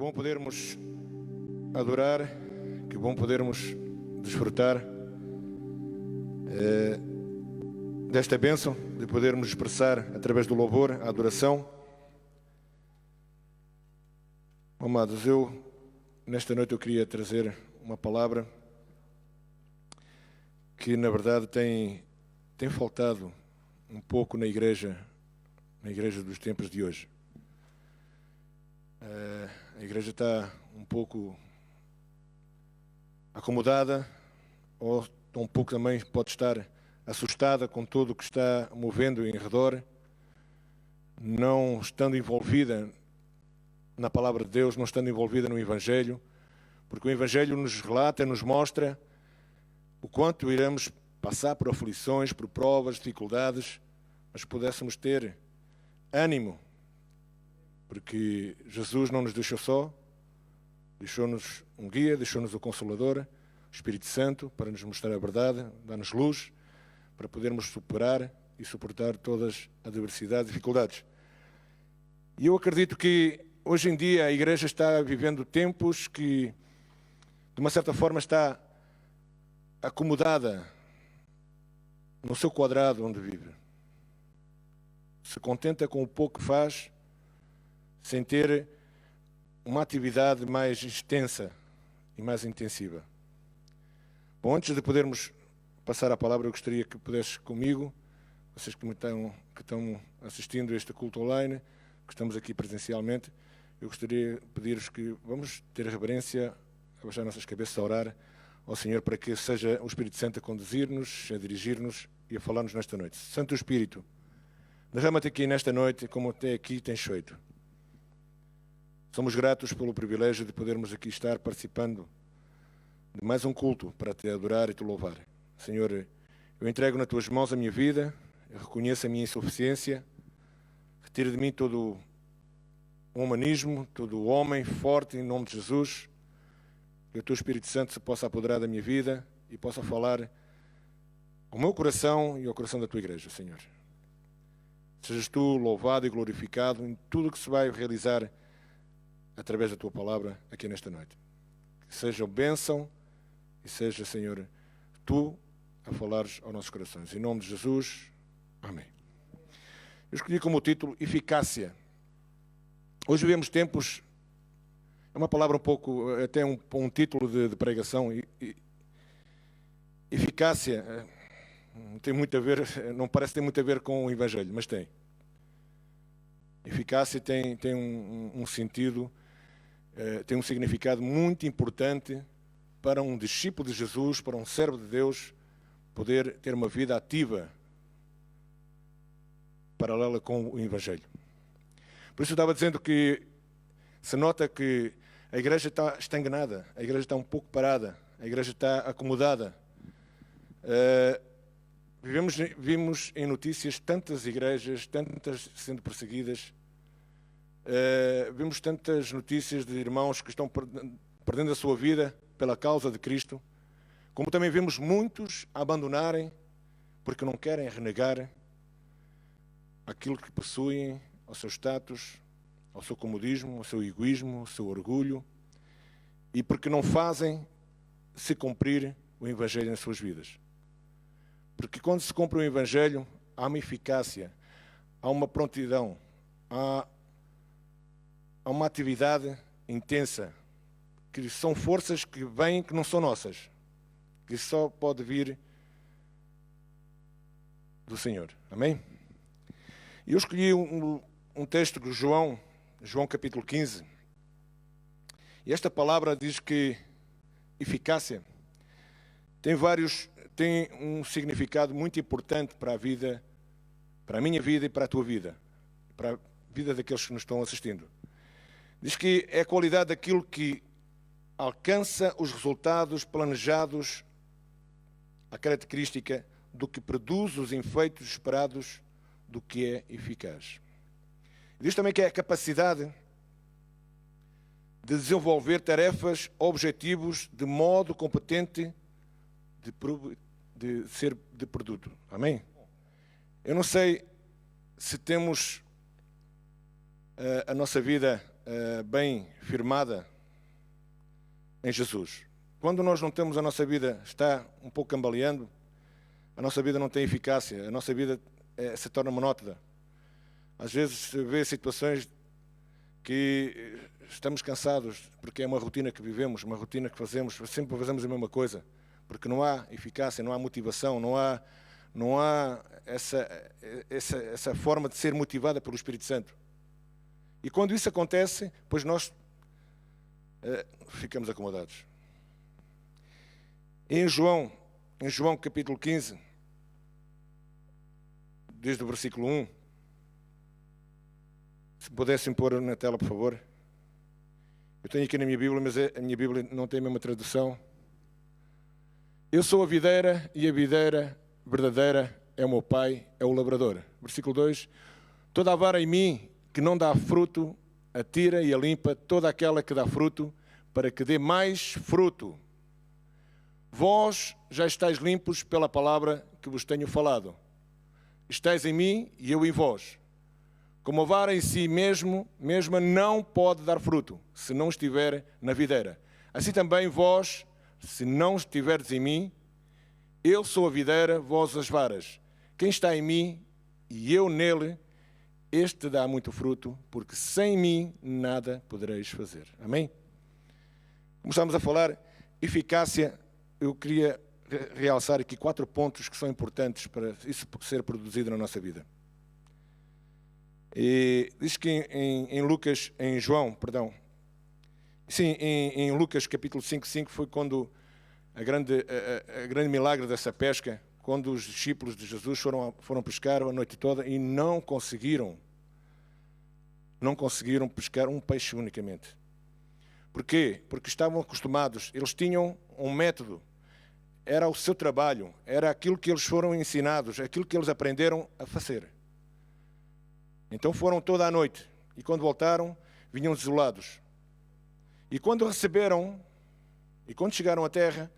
bom podermos adorar, que bom podermos desfrutar desta bênção, de podermos expressar através do louvor, a adoração. Amados, nesta noite eu queria trazer uma palavra que na verdade tem faltado um pouco na igreja dos tempos de hoje. A igreja está um pouco acomodada, ou um pouco também pode estar assustada com tudo o que está movendo em redor, não estando envolvida na palavra de Deus, não estando envolvida no Evangelho, porque o Evangelho nos relata, nos mostra o quanto iremos passar por aflições, por provas, dificuldades, mas pudéssemos ter ânimo, porque Jesus não nos deixou só, deixou-nos um guia, deixou-nos o Consolador, o Espírito Santo, para nos mostrar a verdade, dar-nos luz, para podermos superar e suportar todas as adversidades e dificuldades. E eu acredito que hoje em dia a igreja está vivendo tempos que, de uma certa forma, está acomodada no seu quadrado onde vive. Se contenta com o pouco que faz, sem ter uma atividade mais extensa e mais intensiva. Bom, antes de podermos passar a palavra, eu gostaria que pudesses comigo, vocês que estão assistindo a este culto online, que estamos aqui presencialmente, eu gostaria de pedir-vos que vamos ter reverência, abaixar nossas cabeças, a orar ao Senhor para que seja o Espírito Santo a conduzir-nos, a dirigir-nos e a falar-nos nesta noite. Santo Espírito, derrama-te aqui nesta noite como até aqui tens feito. Somos gratos pelo privilégio de podermos aqui estar participando de mais um culto para te adorar e te louvar. Senhor, eu entrego nas tuas mãos a minha vida, eu reconheço a minha insuficiência, retiro de mim todo o humanismo, todo o homem forte em nome de Jesus, que o teu Espírito Santo se possa apoderar da minha vida e possa falar ao meu coração e ao coração da tua igreja, Senhor. Sejas tu louvado e glorificado em tudo o que se vai realizar através da tua palavra aqui nesta noite. Que seja bênção e seja, Senhor, tu a falares aos nossos corações. Em nome de Jesus, amém. Eu escolhi como título Eficácia. Hoje vivemos tempos, é uma palavra um pouco, até um título de pregação. Eficácia não tem muito a ver, não parece ter muito a ver com o Evangelho, mas tem. Eficácia tem um sentido, tem um significado muito importante para um discípulo de Jesus, para um servo de Deus, poder ter uma vida ativa, paralela com o Evangelho. Por isso eu estava dizendo que se nota que a igreja está estagnada, a igreja está um pouco parada, a igreja está acomodada. Vimos em notícias tantas igrejas, tantas sendo perseguidas. Vimos tantas notícias de irmãos que estão perdendo a sua vida pela causa de Cristo, como também vemos muitos abandonarem porque não querem renegar aquilo que possuem, ao seu status, ao seu comodismo, ao seu egoísmo, ao seu orgulho, e porque não fazem se cumprir o Evangelho nas suas vidas. Porque quando se cumpre o Evangelho, há uma eficácia, há uma prontidão, há uma atividade intensa, que são forças que vêm, que não são nossas, que só pode vir do Senhor. Amém? E eu escolhi um texto de João capítulo 15, e esta palavra diz que eficácia tem um significado muito importante para a vida, para a minha vida e para a tua vida, para a vida daqueles que nos estão assistindo. Diz que é a qualidade daquilo que alcança os resultados planejados, a característica do que produz os efeitos esperados do que é eficaz. Diz também que é a capacidade de desenvolver tarefas, objetivos de modo competente de ser de produto. Amém? Eu não sei se temos a nossa vida bem firmada em Jesus. Quando nós não temos, a nossa vida está um pouco cambaleando, a nossa vida não tem eficácia, a nossa vida se torna monótona. Às vezes se vê situações que estamos cansados, porque é uma rotina que vivemos, uma rotina que fazemos, sempre fazemos a mesma coisa, porque não há eficácia, não há motivação, não há essa forma de ser motivada pelo Espírito Santo. E quando isso acontece, pois nós ficamos acomodados. Em João capítulo 15, desde o versículo 1, se pudessem pôr na tela, por favor. Eu tenho aqui na minha Bíblia, mas a minha Bíblia não tem a mesma tradução. Eu sou a videira e a videira verdadeira é o meu pai, é o labrador. Versículo 2. Toda a vara em mim que não dá fruto, atira e a limpa toda aquela que dá fruto, para que dê mais fruto. Vós já estáis limpos pela palavra que vos tenho falado. Estais em mim e eu em vós. Como a vara em si mesma não pode dar fruto, se não estiver na videira. Assim também vós, se não estiverdes em mim, eu sou a videira, vós as varas. Quem está em mim e eu nele, este dá muito fruto, porque sem mim nada podereis fazer. Amém? Começamos a falar eficácia. Eu queria realçar aqui 4 pontos que são importantes para isso ser produzido na nossa vida. E diz que em Lucas capítulo 5 foi quando a grande milagre dessa pesca, quando os discípulos de Jesus foram pescar a noite toda e não conseguiram pescar um peixe unicamente. Porquê? Porque estavam acostumados, eles tinham um método, era o seu trabalho, era aquilo que eles foram ensinados, aquilo que eles aprenderam a fazer. Então foram toda a noite, e quando voltaram, vinham desolados. E quando chegaram à terra,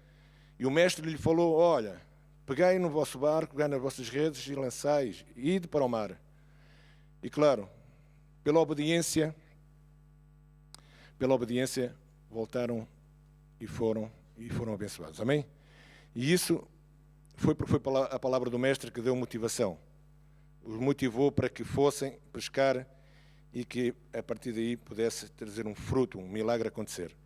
e o mestre lhe falou: olha, pegai no vosso barco, pegai nas vossas redes e lançais, e ide para o mar. E claro, pela obediência, voltaram e foram abençoados. Amém? E isso foi a palavra do mestre que deu motivação. Os motivou para que fossem pescar e que a partir daí pudesse trazer um fruto, um milagre acontecer.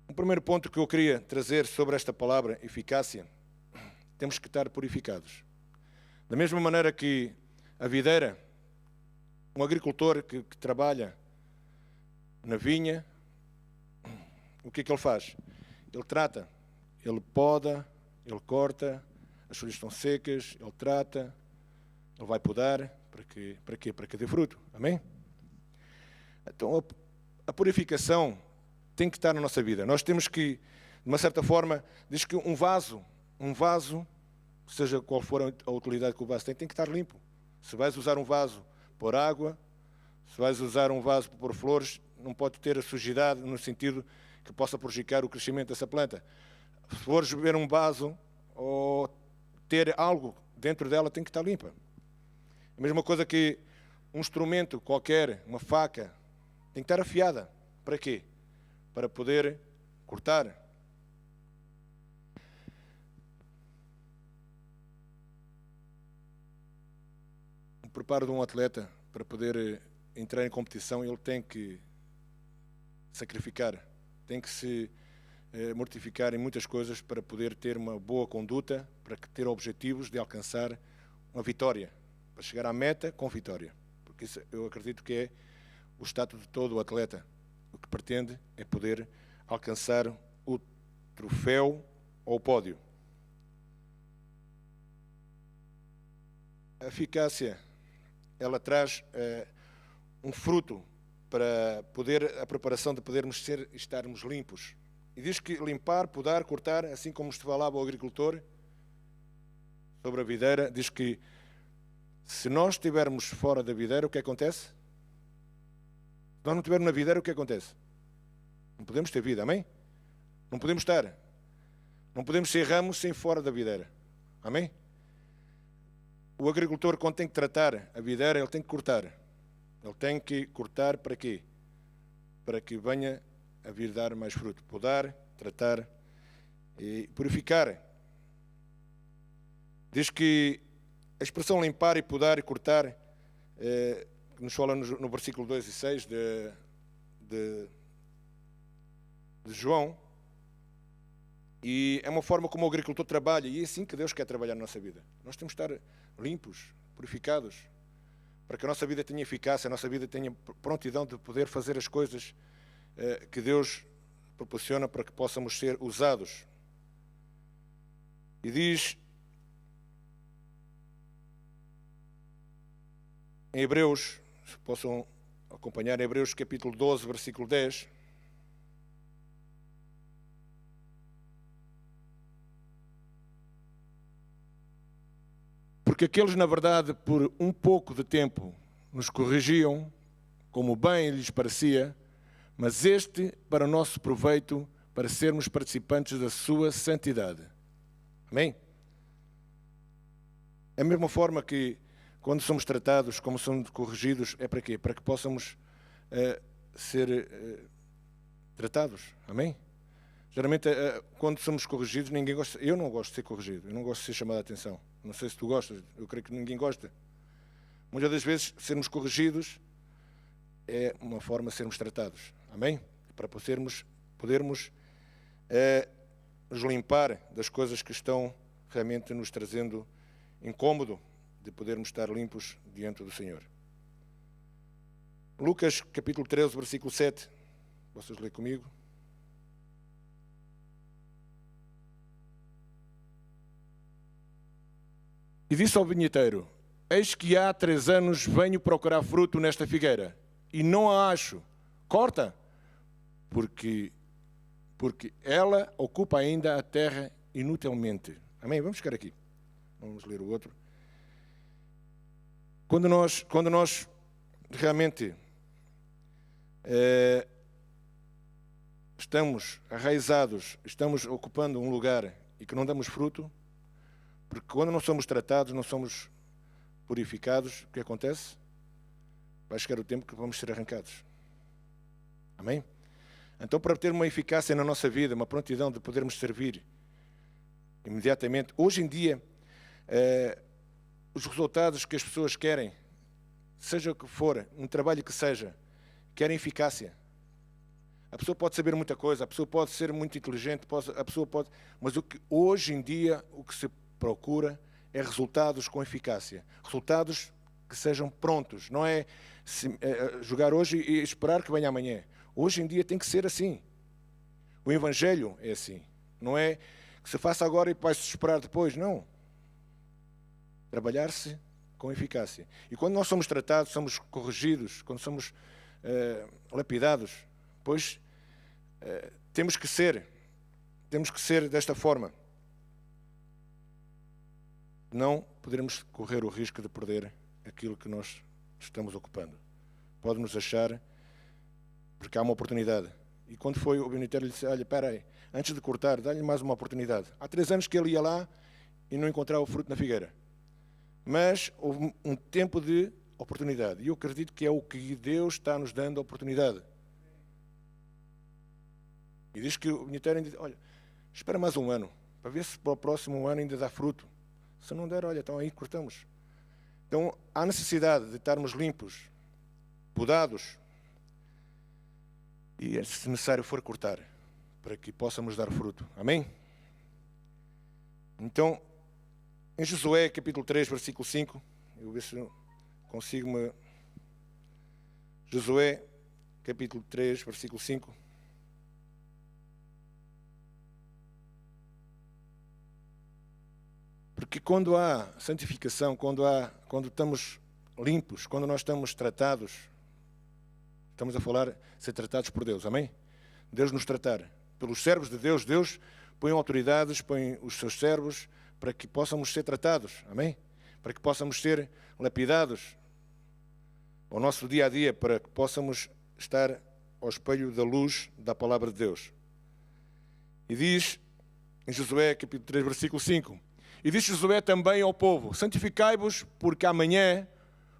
O primeiro ponto que eu queria trazer sobre esta palavra, eficácia, temos que estar purificados. Da mesma maneira que a videira, um agricultor que trabalha na vinha, o que é que ele faz? Ele trata, ele poda, ele corta, as folhas estão secas, ele trata, ele vai podar, para quê? Para que dê fruto. Amém? Então, a purificação tem que estar na nossa vida. Nós temos que, de uma certa forma, diz que um vaso, seja qual for a utilidade que o vaso tem que estar limpo. Se vais usar um vaso por água, se vais usar um vaso para pôr flores, não pode ter a sujidade no sentido que possa prejudicar o crescimento dessa planta. Se fores beber um vaso ou ter algo dentro dela, tem que estar limpa. A mesma coisa que um instrumento qualquer, uma faca, tem que estar afiada. Para quê? Para poder cortar. O preparo de um atleta para poder entrar em competição, ele tem que sacrificar, tem que se mortificar em muitas coisas para poder ter uma boa conduta, para ter objetivos de alcançar uma vitória, para chegar à meta com vitória. Porque isso eu acredito que é o status de todo o atleta. O que pretende é poder alcançar o troféu ou o pódio. A eficácia, ela traz um fruto para a preparação de podermos estarmos limpos. E diz que limpar, podar, cortar, assim como se falava o agricultor sobre a videira, diz que se nós estivermos fora da videira, o que acontece? Se nós não estivermos na videira, o que acontece? Não podemos ter vida, amém? Não podemos estar. Não podemos ser ramos sem fora da videira. Amém? O agricultor, quando tem que tratar a videira, ele tem que cortar. Ele Ele tem que cortar para quê? Para que venha a vir dar mais fruto. Podar, tratar e purificar. Diz que a expressão limpar e podar e cortar, que nos fala no versículo 2 e 6 de João, e é uma forma como o agricultor trabalha, e é assim que Deus quer trabalhar na nossa vida. Nós temos que estar limpos, purificados, para que a nossa vida tenha eficácia, a nossa vida tenha prontidão de poder fazer as coisas que Deus proporciona para que possamos ser usados. E diz em Hebreus, se possam acompanhar, Hebreus capítulo 12, versículo 10, porque aqueles, na verdade, por um pouco de tempo nos corrigiam, como bem lhes parecia, mas este para o nosso proveito, para sermos participantes da sua santidade. Amém? É a mesma forma que quando somos tratados, como somos corrigidos, é para quê? Para que possamos ser tratados. Amém? Geralmente, quando somos corrigidos, ninguém gosta. Eu não gosto de ser corrigido, eu não gosto de ser chamado a atenção. Não sei se tu gostas, eu creio que ninguém gosta. Muitas das vezes, sermos corrigidos é uma forma de sermos tratados. Amém? Para podermos nos limpar das coisas que estão realmente nos trazendo incômodo, de podermos estar limpos diante do Senhor. Lucas capítulo 13, versículo 7. Vocês lêem comigo? E disse ao vinheteiro: eis que há 3 anos venho procurar fruto nesta figueira, e não a acho. Corta, porque ela ocupa ainda a terra inutilmente. Amém? Vamos ficar aqui. Vamos ler o outro. Quando nós realmente estamos arraizados, estamos ocupando um lugar e que não damos fruto, porque quando não somos tratados, não somos purificados, o que acontece? Vai chegar o tempo que vamos ser arrancados. Amém? Então, para ter uma eficácia na nossa vida, uma prontidão de podermos servir imediatamente, hoje em dia, os resultados que as pessoas querem, seja o que for, um trabalho que seja, querem eficácia. A pessoa pode saber muita coisa, a pessoa pode ser muito inteligente, mas hoje em dia o que se procura é resultados com eficácia. Resultados que sejam prontos. Não é jogar hoje e esperar que venha amanhã. Hoje em dia tem que ser assim. O Evangelho é assim. Não é que se faça agora e vai-se esperar depois. Não. Trabalhar-se com eficácia. E quando nós somos tratados, somos corrigidos, quando somos lapidados, pois temos que ser desta forma. Não poderemos correr o risco de perder aquilo que nós estamos ocupando. Pode-nos achar, porque há uma oportunidade. E quando foi o vinheteiro, ele disse: olha, espera aí, antes de cortar, dá-lhe mais uma oportunidade. Há 3 anos que ele ia lá e não encontrava o fruto na figueira. Mas houve um tempo de oportunidade. E eu acredito que é o que Deus está nos dando a oportunidade. E diz que o vinheteiro ainda diz: olha, espera mais um ano, para ver se para o próximo ano ainda dá fruto. Se não der, olha, então aí cortamos. Então, há necessidade de estarmos limpos, podados, e se necessário for cortar, para que possamos dar fruto. Amém? Então, em Josué, capítulo 3, versículo 5, eu vou ver se eu consigo Josué, capítulo 3, versículo 5. Porque quando há santificação, quando estamos limpos, quando nós estamos tratados, estamos a falar ser tratados por Deus, amém? Deus nos tratar. Pelos servos de Deus, Deus põe autoridades, põe os seus servos para que possamos ser tratados, amém? Para que possamos ser lapidados ao nosso dia a dia, para que possamos estar ao espelho da luz da palavra de Deus. E diz em Josué, capítulo 3, versículo 5: e disse Josué também ao povo: santificai-vos, porque amanhã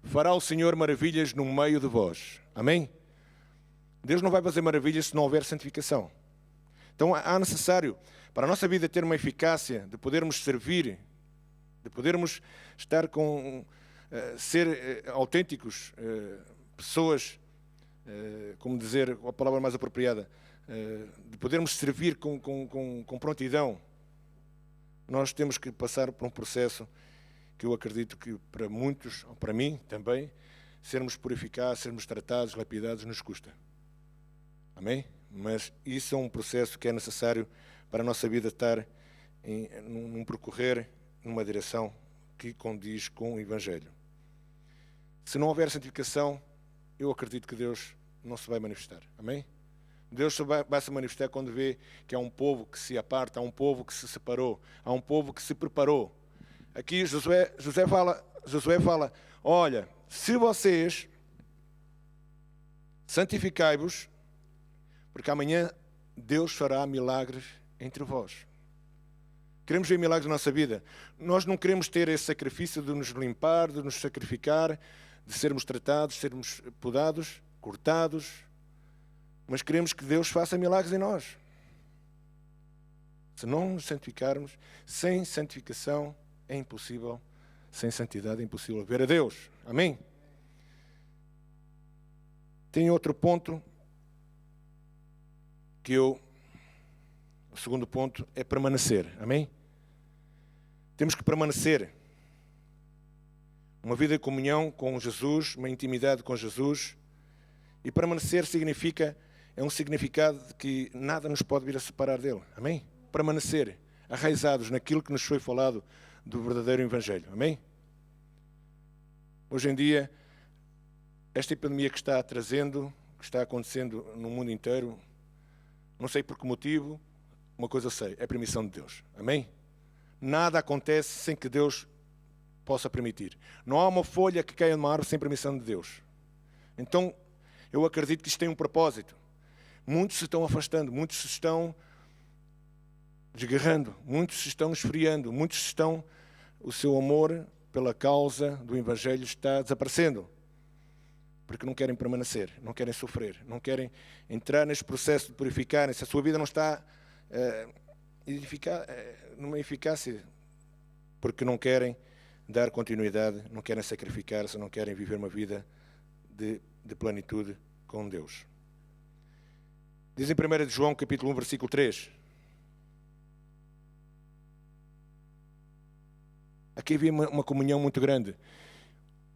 fará o Senhor maravilhas no meio de vós. Amém? Deus não vai fazer maravilhas se não houver santificação. Então há necessário, para a nossa vida ter uma eficácia, de podermos servir, de podermos estar ser autênticos, pessoas, como dizer a palavra mais apropriada, de podermos servir com prontidão, nós temos que passar por um processo que eu acredito que para muitos, ou para mim também, sermos purificados, sermos tratados, lapidados, nos custa. Amém? Mas isso é um processo que é necessário para a nossa vida estar num percorrer, numa direção que condiz com o Evangelho. Se não houver santificação, eu acredito que Deus não se vai manifestar. Amém? Deus só vai se manifestar quando vê que há um povo que se aparta, há um povo que se separou, há um povo que se preparou. Aqui Josué fala, olha, se vocês santificai-vos, porque amanhã Deus fará milagres entre vós. Queremos ver milagres na nossa vida. Nós não queremos ter esse sacrifício de nos limpar, de nos sacrificar, de sermos tratados, sermos podados, cortados, mas queremos que Deus faça milagres em nós. Se não nos santificarmos, sem santificação é impossível, sem santidade é impossível ver a Deus. Amém? Tem outro ponto o segundo ponto é permanecer. Amém? Temos que permanecer. Uma vida de comunhão com Jesus, uma intimidade com Jesus. E permanecer é um significado de que nada nos pode vir a separar dele. Amém? Permanecer, arraizados naquilo que nos foi falado do verdadeiro Evangelho. Amém? Hoje em dia, esta epidemia que está trazendo, que está acontecendo no mundo inteiro, não sei por que motivo, uma coisa eu sei, é a permissão de Deus. Amém? Nada acontece sem que Deus possa permitir. Não há uma folha que caia numa árvore sem permissão de Deus. Então, eu acredito que isto tem um propósito. Muitos se estão afastando, muitos se estão desgarrando, muitos se estão esfriando, o seu amor pela causa do Evangelho está desaparecendo. Porque não querem permanecer, não querem sofrer, não querem entrar neste processo de purificarem-se. A sua vida não está numa eficácia, porque não querem dar continuidade, não querem sacrificar-se, não querem viver uma vida de plenitude com Deus. Diz em 1 João, capítulo 1, versículo 3. Aqui havia uma comunhão muito grande.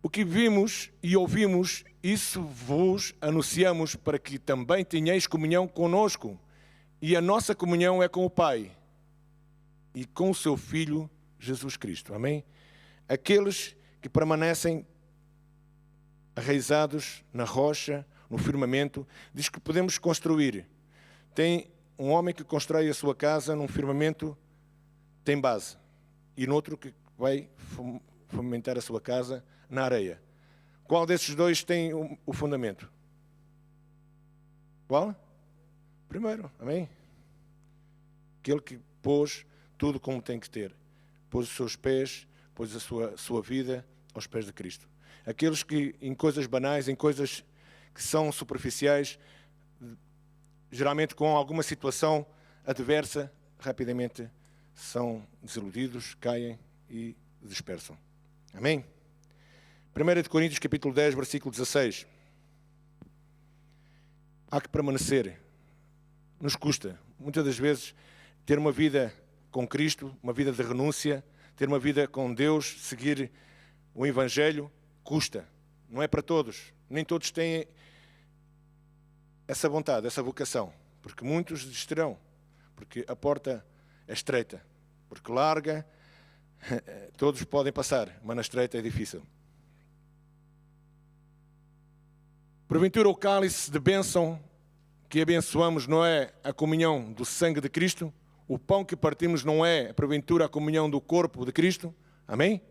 O que vimos e ouvimos, isso vos anunciamos para que também tenhais comunhão conosco. E a nossa comunhão é com o Pai e com o seu Filho, Jesus Cristo. Amém? Aqueles que permanecem arraizados na rocha, no firmamento, diz que podemos construir. Tem um homem que constrói a sua casa num firmamento, tem base. E no outro que vai fundamentar a sua casa na areia. Qual desses dois tem o fundamento? Qual? Primeiro, amém? Aquele que pôs tudo como tem que ter. Pôs os seus pés, pôs a sua vida aos pés de Cristo. Aqueles que em coisas banais, em coisas que são superficiais, geralmente com alguma situação adversa, rapidamente são desiludidos, caem e dispersam. Amém? 1 Coríntios capítulo 10, versículo 16. Há que permanecer. Nos custa, muitas das vezes, ter uma vida com Cristo, uma vida de renúncia, ter uma vida com Deus, seguir o Evangelho, custa. Não é para todos. Nem todos têm essa vontade, essa vocação. Porque muitos desistirão. Porque a porta é estreita. Porque larga, todos podem passar, mas na estreita é difícil. Porventura o cálice de bênção que abençoamos não é a comunhão do sangue de Cristo? O pão que partimos não é, porventura, a comunhão do corpo de Cristo? Amém?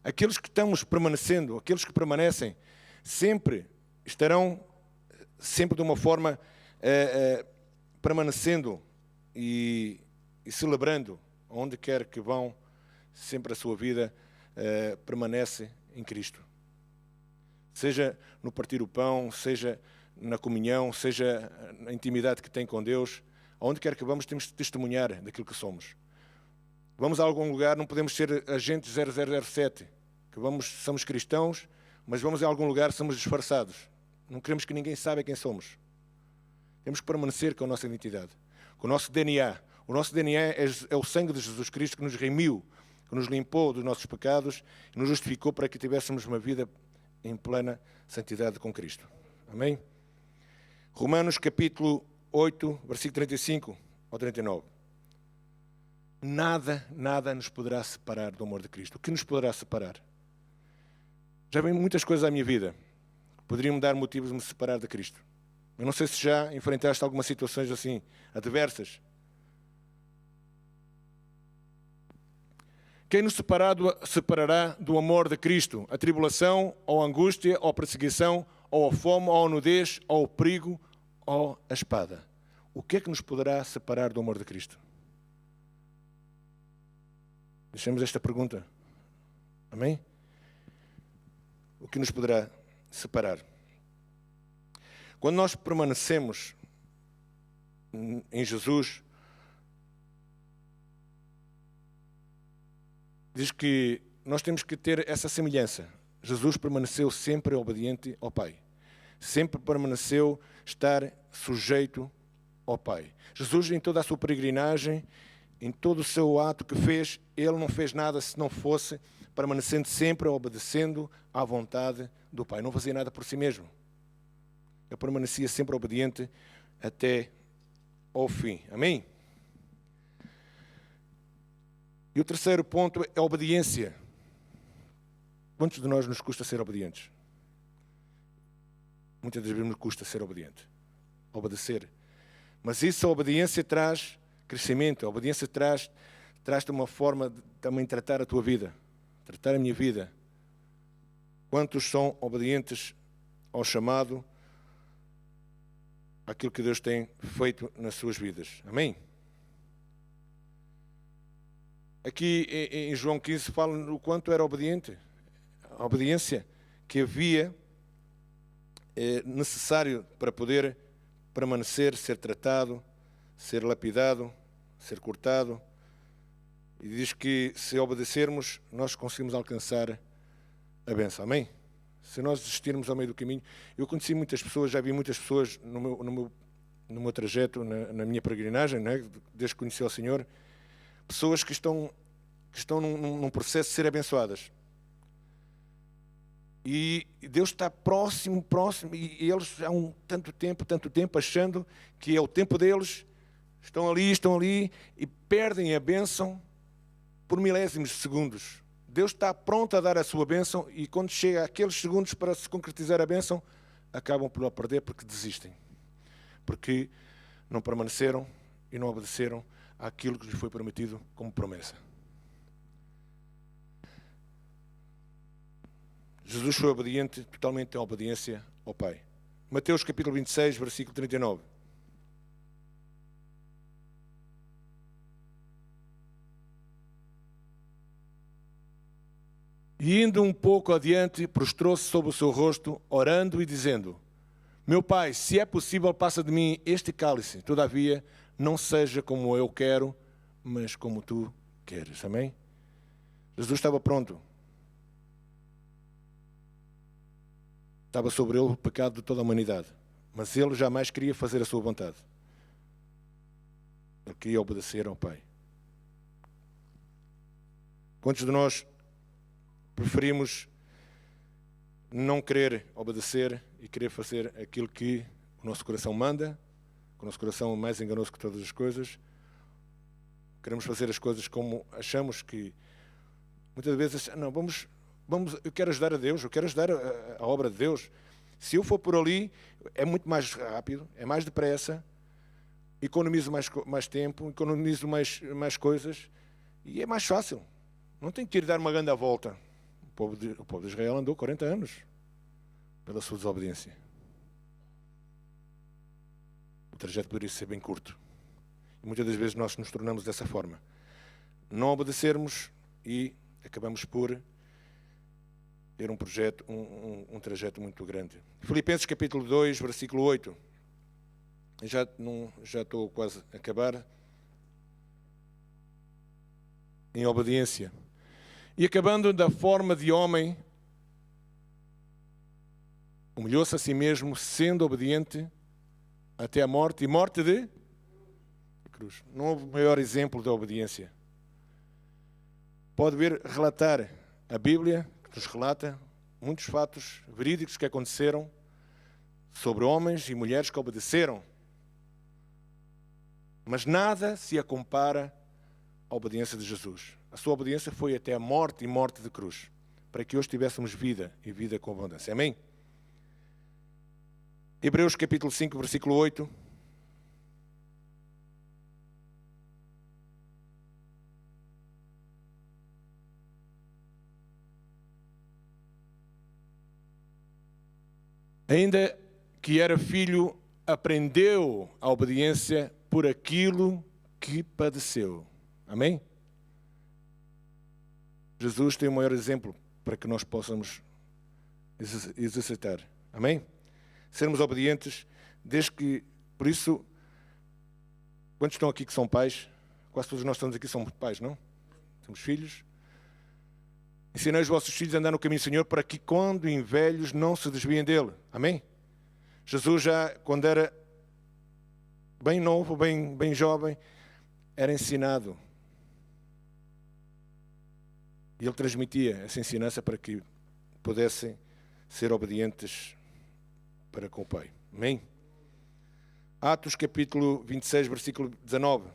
Aqueles que estamos permanecendo, aqueles que permanecem, sempre estarão, sempre de uma forma, permanecendo e celebrando, onde quer que vão, sempre a sua vida permanece em Cristo. Seja no partir o pão, seja na comunhão, seja na intimidade que tem com Deus, aonde quer que vamos, temos de testemunhar daquilo que somos. Vamos a algum lugar, não podemos ser agentes 0007, que somos cristãos, mas vamos a algum lugar, somos disfarçados. Não queremos que ninguém saiba quem somos. Temos que permanecer com a nossa identidade, com o nosso DNA. O nosso DNA é o sangue de Jesus Cristo que nos remiu, que nos limpou dos nossos pecados e nos justificou para que tivéssemos uma vida em plena santidade com Cristo. Amém? Romanos capítulo 8, versículo 35 ao 39. Nada nos poderá separar do amor de Cristo. O que nos poderá separar? Já vem muitas coisas à minha vida que poderiam me dar motivos de me separar de Cristo. Eu não sei se já enfrentaste algumas situações assim, adversas. Quem nos separará do amor de Cristo? A tribulação, ou a angústia, ou a perseguição, ou a fome, ou a nudez, ou o perigo, ou a espada? O que é que nos poderá separar do amor de Cristo? Deixemos esta pergunta. Amém? O que nos poderá separar? Quando nós permanecemos em Jesus, diz que nós temos que ter essa semelhança. Jesus permaneceu sempre obediente ao Pai. Sempre permaneceu estar sujeito ao Pai. Jesus, em toda a sua peregrinagem, em todo o seu ato que fez, ele não fez nada se não fosse permanecendo sempre obedecendo à vontade do Pai. Não fazia nada por si mesmo. Ele permanecia sempre obediente até ao fim. Amém? E o terceiro ponto é a obediência. Quantos de nós nos custa ser obedientes? Muitas das vezes nos custa ser obediente. Obedecer. Mas isso, a obediência traz crescimento. A obediência traz-te uma forma de também tratar a tua vida. Tratar a minha vida. Quantos são obedientes ao chamado, àquilo que Deus tem feito nas suas vidas? Amém? Aqui em João 15 fala o quanto era obediente. A obediência que havia necessário para poder permanecer, ser tratado, ser lapidado, ser cortado. E diz que se obedecermos, nós conseguimos alcançar a bênção. Amém? Se nós desistirmos ao meio do caminho. Eu conheci muitas pessoas, já vi muitas pessoas no meu trajeto, na minha peregrinagem, né, desde que conheci o Senhor, pessoas que estão num processo de ser abençoadas. E Deus está próximo, e eles há tanto tempo, achando que é o tempo deles, estão ali, e perdem a bênção por milésimos de segundos. Deus está pronto a dar a sua bênção, e quando chega aqueles segundos para se concretizar a bênção, acabam por a perder porque desistem. Porque não permaneceram e não obedeceram àquilo que lhes foi prometido como promessa. Jesus foi obediente, totalmente em obediência ao Pai. Mateus capítulo 26, versículo 39. E indo um pouco adiante, prostrou-se sobre o seu rosto, orando e dizendo: Meu Pai, se é possível, passa de mim este cálice. Todavia, não seja como eu quero, mas como tu queres. Amém? Jesus estava pronto. Estava sobre ele o pecado de toda a humanidade. Mas ele jamais queria fazer a sua vontade. Ele queria obedecer ao Pai. Quantos de nós preferimos não querer obedecer e querer fazer aquilo que o nosso coração manda, que o nosso coração é mais enganoso que todas as coisas? Queremos fazer as coisas como achamos que... Muitas vezes, não, eu quero ajudar a Deus, eu quero ajudar a obra de Deus. Se eu for por ali, é muito mais rápido, é mais depressa, economizo mais tempo, economizo mais coisas, e é mais fácil. Não tenho que ir dar uma grande volta. O povo de Israel andou 40 anos pela sua desobediência. O trajeto poderia ser bem curto. E muitas das vezes nós nos tornamos dessa forma. Não obedecermos e acabamos por ter um projeto, um trajeto muito grande. Filipenses capítulo 2, versículo 8. Já estou quase a acabar. Em obediência. E acabando da forma de homem, humilhou-se a si mesmo, sendo obediente até a morte, e morte de cruz. Não houve maior exemplo da obediência. Pode ver, relatar a Bíblia, que nos relata muitos fatos verídicos que aconteceram sobre homens e mulheres que obedeceram. Mas nada se compara à obediência de Jesus. A sua obediência foi até a morte e morte de cruz, para que hoje tivéssemos vida e vida com abundância. Amém? Hebreus capítulo 5, versículo 8. Ainda que era filho, aprendeu a obediência por aquilo que padeceu. Amém? Jesus tem o maior exemplo para que nós possamos exercitar. Amém? Sermos obedientes, desde que, por isso, quantos estão aqui que são pais? Quase todos nós estamos aqui somos pais, não? Somos filhos. Ensinai os vossos filhos a andar no caminho do Senhor, para que quando em velhos não se desviem dele. Amém? Jesus já, quando era bem novo, bem jovem, era ensinado. E ele transmitia essa ensinança para que pudessem ser obedientes para com o Pai. Amém? Atos capítulo 26, versículo 19.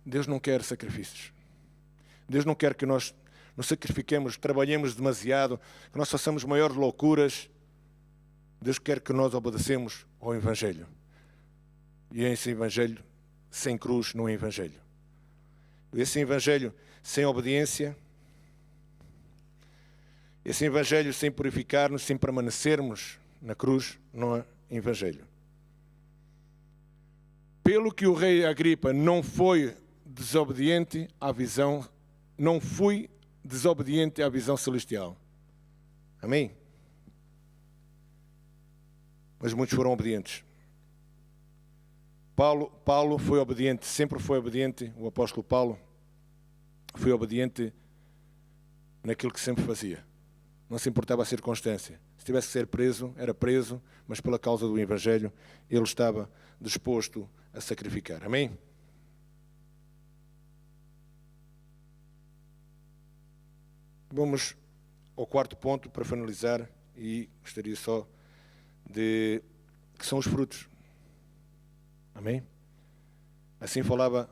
Deus não quer sacrifícios. Deus não quer que nós nos sacrifiquemos, trabalhemos demasiado, que nós façamos maiores loucuras. Deus quer que nós obedecemos ao Evangelho. E esse Evangelho sem cruz não é Evangelho. Esse Evangelho sem obediência, esse Evangelho sem purificar-nos, sem permanecermos na cruz, não é Evangelho. Pelo que o rei Agripa não foi desobediente à visão, não fui desobediente à visão celestial. Amém? Mas muitos foram obedientes. Paulo foi obediente, sempre foi obediente, o apóstolo Paulo foi obediente naquilo que sempre fazia. Não se importava a circunstância. Se tivesse que ser preso, era preso, mas pela causa do Evangelho, ele estava disposto a sacrificar. Amém? Vamos ao quarto ponto para finalizar, e gostaria só de que são os frutos. Amém? Assim falava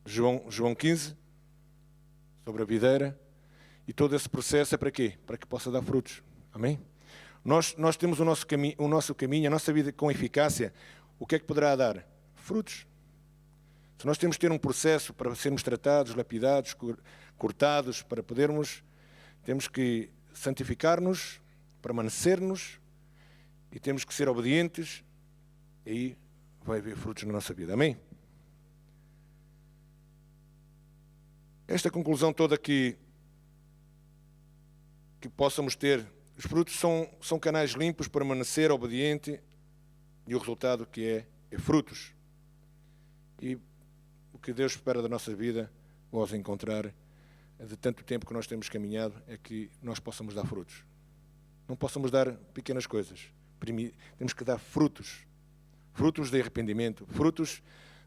João 15, sobre a videira, e todo esse processo é para quê? Para que possa dar frutos. Amém? Nós temos o nosso caminho, a nossa vida com eficácia. O que é que poderá dar? Frutos. Se nós temos que ter um processo para sermos tratados, lapidados, cortados, para podermos, temos que santificar-nos, permanecer-nos, e temos que ser obedientes, e aí vai haver frutos na nossa vida. Amém? Esta conclusão toda que possamos ter, os frutos são canais limpos para permanecer obediente, e o resultado que é frutos. E o que Deus espera da nossa vida, ao nos encontrar, de tanto tempo que nós temos caminhado, é que nós possamos dar frutos. Não possamos dar pequenas coisas. Temos que dar frutos. Frutos de arrependimento, frutos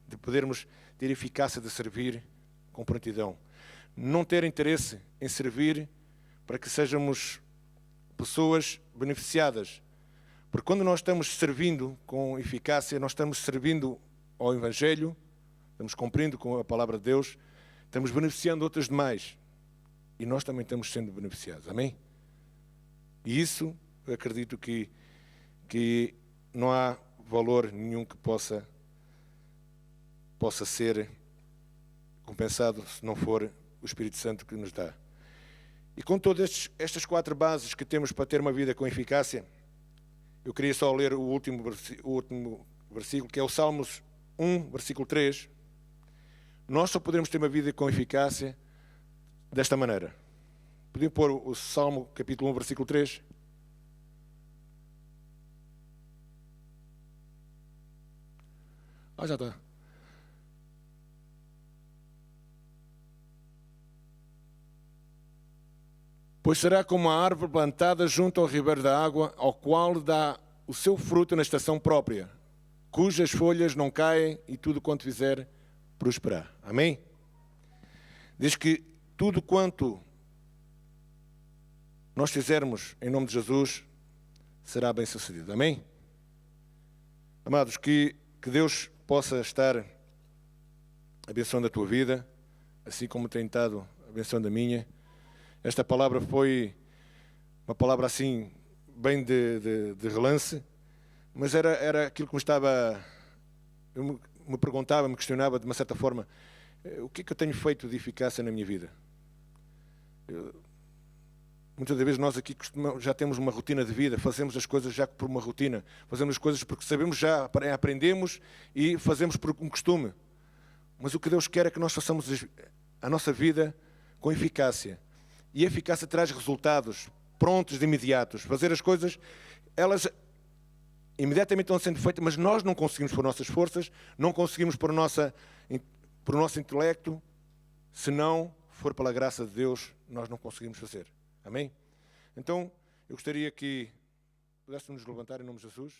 de podermos ter eficácia de servir com prontidão. Não ter interesse em servir para que sejamos pessoas beneficiadas. Porque quando nós estamos servindo com eficácia, nós estamos servindo ao Evangelho, estamos cumprindo com a palavra de Deus, estamos beneficiando outros demais. E nós também estamos sendo beneficiados. Amém? E isso, eu acredito que não há valor nenhum que possa ser compensado se não for o Espírito Santo que nos dá. E com todas estas 4 bases que temos para ter uma vida com eficácia, eu queria só ler o último versículo, que é o Salmos 1, versículo 3. Nós só podemos ter uma vida com eficácia desta maneira. Podiam pôr o Salmo capítulo 1, versículo 3. Já está. Pois será como a árvore plantada junto ao ribeiro da água, ao qual dá o seu fruto na estação própria, cujas folhas não caem e tudo quanto fizer prosperar. Amém? Diz que tudo quanto nós fizermos em nome de Jesus será bem sucedido. Amém? Amados, que Deus possa estar abençoando a tua vida, assim como tem estado abençoando a minha. Esta palavra foi uma palavra assim, bem de relance, mas era aquilo que me estava... Eu me perguntava, me questionava de uma certa forma, o que é que eu tenho feito de eficácia na minha vida? Muitas das vezes nós aqui já temos uma rotina de vida, fazemos as coisas já por uma rotina, fazemos as coisas porque sabemos já, aprendemos e fazemos por um costume. Mas o que Deus quer é que nós façamos a nossa vida com eficácia. E a eficácia traz resultados prontos de imediatos. Fazer as coisas, elas imediatamente estão sendo feitas, mas nós não conseguimos por nossas forças, não conseguimos por o nosso intelecto. Se não for pela graça de Deus, nós não conseguimos fazer. Amém? Então, eu gostaria que pudéssemos nos levantar em nome de Jesus.